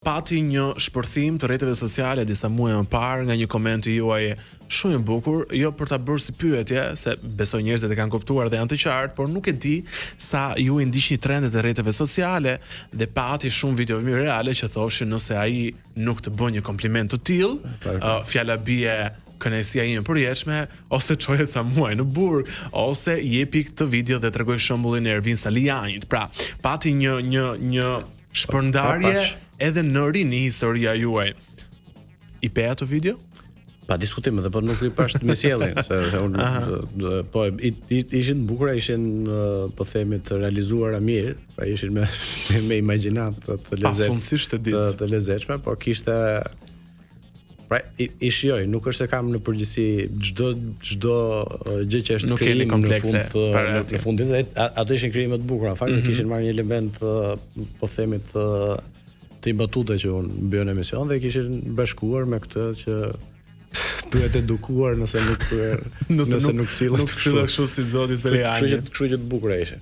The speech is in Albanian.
Pati një shpërthim të rrjeteve sociale disa muaj më parë nga një koment i juaj shumë i bukur, jo për ta bërë si pyetje, se besoj njerëzit e kanë kuptuar dhe janë të qartë, por nuk e di sa ju i ndiqni trendet e rrjeteve sociale dhe pati shumë video virale që thoshin nëse ai nuk të bën një kompliment të tillë, fjala bie kënaqësia ime përjetshme, ose çoje ca muaj në burg, ose jepi këtë video dhe tregoj shembullin e Ervin Salianit. Pra, pati një shpërndarje edhe në rini historia juaj. I pe ato video? Pa diskutim, edhe po nuk i pash me sjelljen, se unë po ishin të bukura, ishin po themi të realizuara mirë, pra ishin me imagjinat të lezetshme, po kishte pra i shijoj, nuk është se kam në përgjithësi çdo gjë që është krijim në fundit, ato ishin krijime të bukura, në fakt kishin marrë një element po themi të imbatuta që unë bëjë në emision dhe kishin bashkuar me këtë që duhet edukuar nëse nuk sillet kështu si zoti Seliani. Kështu që të bukura ishin.